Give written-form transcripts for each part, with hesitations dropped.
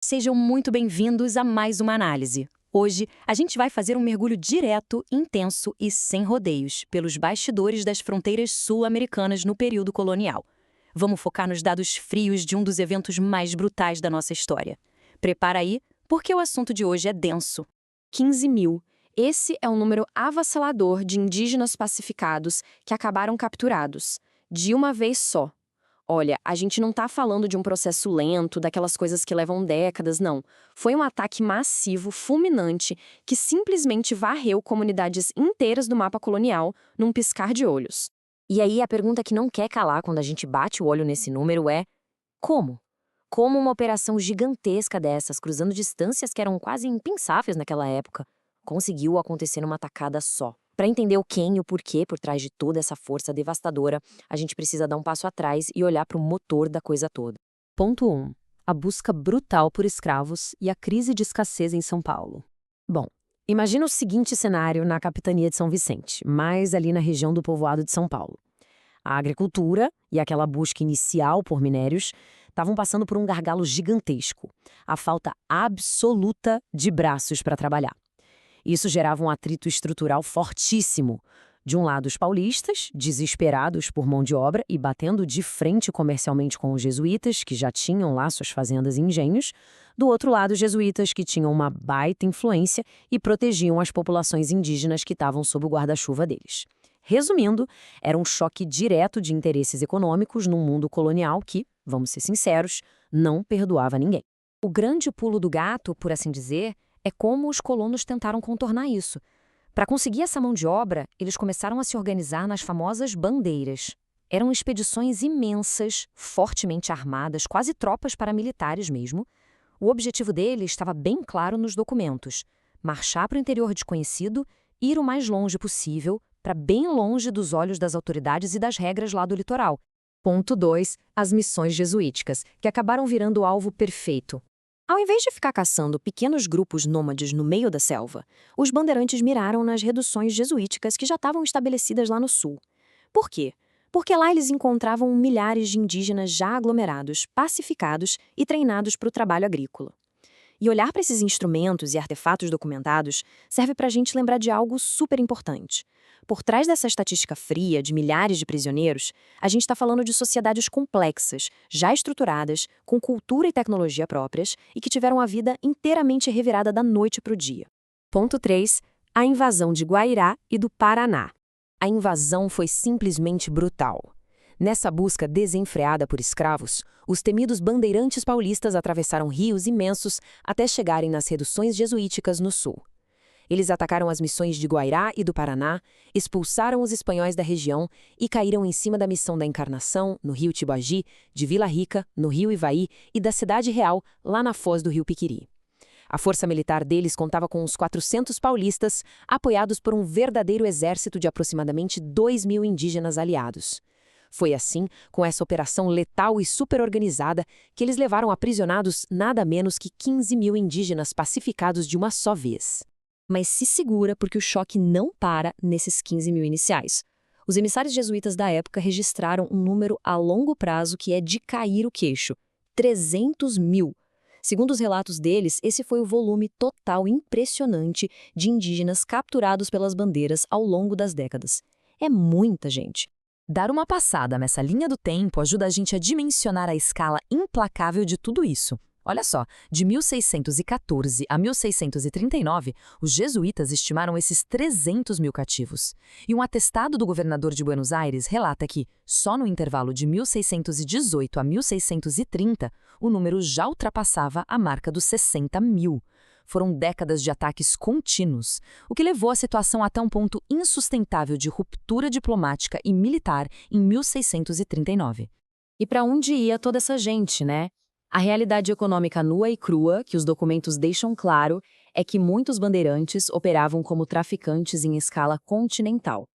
Sejam muito bem-vindos a mais uma análise. Hoje, a gente vai fazer um mergulho direto, intenso e sem rodeios pelos bastidores das fronteiras sul-americanas no período colonial. Vamos focar nos dados frios de um dos eventos mais brutais da nossa história. Prepara aí, porque o assunto de hoje é denso. 15 mil. Esse é um número avassalador de indígenas pacificados que acabaram capturados, de uma vez só. Olha, a gente não tá falando de um processo lento, daquelas coisas que levam décadas, não. Foi um ataque massivo, fulminante, que simplesmente varreu comunidades inteiras do mapa colonial num piscar de olhos. E aí a pergunta que não quer calar quando a gente bate o olho nesse número é: como? Como uma operação gigantesca dessas, cruzando distâncias que eram quase impensáveis naquela época, conseguiu acontecer numa tacada só? Para entender o quem e o porquê por trás de toda essa força devastadora, a gente precisa dar um passo atrás e olhar para o motor da coisa toda. Ponto 1. A busca brutal por escravos e a crise de escassez em São Paulo. Bom, imagina o seguinte cenário na capitania de São Vicente, mais ali na região do povoado de São Paulo. A agricultura e aquela busca inicial por minérios estavam passando por um gargalo gigantesco, a falta absoluta de braços para trabalhar. Isso gerava um atrito estrutural fortíssimo. De um lado, os paulistas, desesperados por mão de obra e batendo de frente comercialmente com os jesuítas, que já tinham lá suas fazendas e engenhos. Do outro lado, os jesuítas, que tinham uma baita influência e protegiam as populações indígenas que estavam sob o guarda-chuva deles. Resumindo, era um choque direto de interesses econômicos num mundo colonial que, vamos ser sinceros, não perdoava ninguém. O grande pulo do gato, por assim dizer, é como os colonos tentaram contornar isso. Para conseguir essa mão de obra, eles começaram a se organizar nas famosas bandeiras. Eram expedições imensas, fortemente armadas, quase tropas paramilitares mesmo. O objetivo deles estava bem claro nos documentos: marchar para o interior desconhecido, ir o mais longe possível, para bem longe dos olhos das autoridades e das regras lá do litoral. Ponto 2. As missões jesuíticas, que acabaram virando o alvo perfeito. Ao invés de ficar caçando pequenos grupos nômades no meio da selva, os bandeirantes miraram nas reduções jesuíticas que já estavam estabelecidas lá no sul. Por quê? Porque lá eles encontravam milhares de indígenas já aglomerados, pacificados e treinados para o trabalho agrícola. E olhar para esses instrumentos e artefatos documentados serve para a gente lembrar de algo super importante. Por trás dessa estatística fria de milhares de prisioneiros, a gente está falando de sociedades complexas, já estruturadas, com cultura e tecnologia próprias e que tiveram a vida inteiramente revirada da noite para o dia. Ponto 3. A invasão de Guairá e do Paraná. A invasão foi simplesmente brutal. Nessa busca desenfreada por escravos, os temidos bandeirantes paulistas atravessaram rios imensos até chegarem nas reduções jesuíticas no sul. Eles atacaram as missões de Guairá e do Paraná, expulsaram os espanhóis da região e caíram em cima da missão da Encarnação, no rio Tibagi, de Vila Rica, no rio Ivaí e da Cidade Real, lá na foz do rio Piquiri. A força militar deles contava com uns 400 paulistas, apoiados por um verdadeiro exército de aproximadamente 2.000 indígenas aliados. Foi assim, com essa operação letal e superorganizada, que eles levaram aprisionados nada menos que 15 mil indígenas pacificados de uma só vez. Mas se segura porque o choque não para nesses 15 mil iniciais. Os emissários jesuítas da época registraram um número a longo prazo que é de cair o queixo: 300 mil. Segundo os relatos deles, esse foi o volume total impressionante de indígenas capturados pelas bandeiras ao longo das décadas. É muita gente. Dar uma passada nessa linha do tempo ajuda a gente a dimensionar a escala implacável de tudo isso. Olha só, de 1614 a 1639, os jesuítas estimaram esses 300 mil cativos. E um atestado do governador de Buenos Aires relata que, só no intervalo de 1618 a 1630, o número já ultrapassava a marca dos 60 mil. Foram décadas de ataques contínuos, o que levou a situação até um ponto insustentável de ruptura diplomática e militar em 1639. E para onde ia toda essa gente, né? A realidade econômica nua e crua, que os documentos deixam claro, é que muitos bandeirantes operavam como traficantes em escala continental.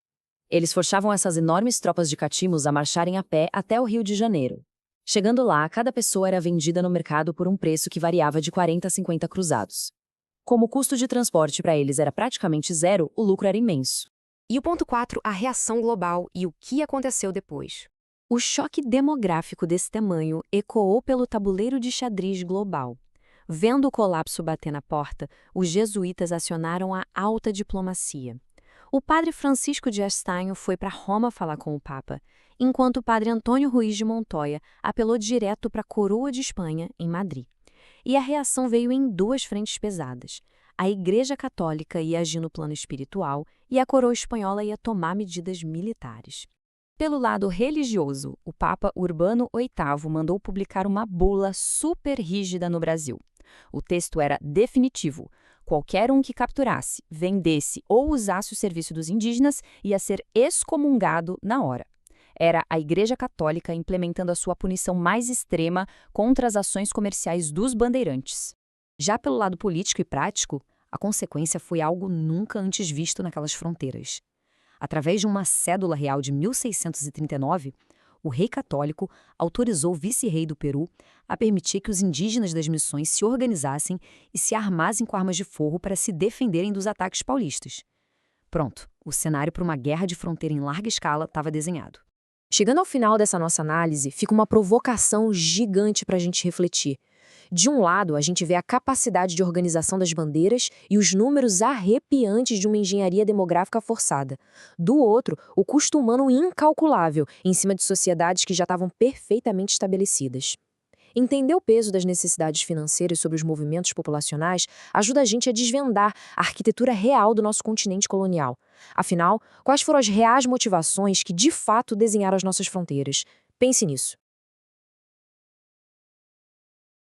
Eles forçavam essas enormes tropas de catimos a marcharem a pé até o Rio de Janeiro. Chegando lá, cada pessoa era vendida no mercado por um preço que variava de 40 a 50 cruzados. Como o custo de transporte para eles era praticamente zero, o lucro era imenso. E o ponto 4, a reação global e o que aconteceu depois. O choque demográfico desse tamanho ecoou pelo tabuleiro de xadrez global. Vendo o colapso bater na porta, os jesuítas acionaram a alta diplomacia. O padre Francisco de Astainho foi para Roma falar com o Papa, enquanto o padre Antônio Ruiz de Montoya apelou direto para a coroa de Espanha, em Madrid. E a reação veio em duas frentes pesadas. A Igreja Católica ia agir no plano espiritual e a coroa espanhola ia tomar medidas militares. Pelo lado religioso, o Papa Urbano VIII mandou publicar uma bula super rígida no Brasil. O texto era definitivo. Qualquer um que capturasse, vendesse ou usasse o serviço dos indígenas ia ser excomungado na hora. Era a Igreja Católica implementando a sua punição mais extrema contra as ações comerciais dos bandeirantes. Já pelo lado político e prático, a consequência foi algo nunca antes visto naquelas fronteiras. Através de uma cédula real de 1639, o rei católico autorizou o vice-rei do Peru a permitir que os indígenas das missões se organizassem e se armassem com armas de fogo para se defenderem dos ataques paulistas. Pronto, o cenário para uma guerra de fronteira em larga escala estava desenhado. Chegando ao final dessa nossa análise, fica uma provocação gigante para a gente refletir. De um lado, a gente vê a capacidade de organização das bandeiras e os números arrepiantes de uma engenharia demográfica forçada. Do outro, o custo humano incalculável em cima de sociedades que já estavam perfeitamente estabelecidas. Entender o peso das necessidades financeiras sobre os movimentos populacionais ajuda a gente a desvendar a arquitetura real do nosso continente colonial. Afinal, quais foram as reais motivações que de fato desenharam as nossas fronteiras? Pense nisso.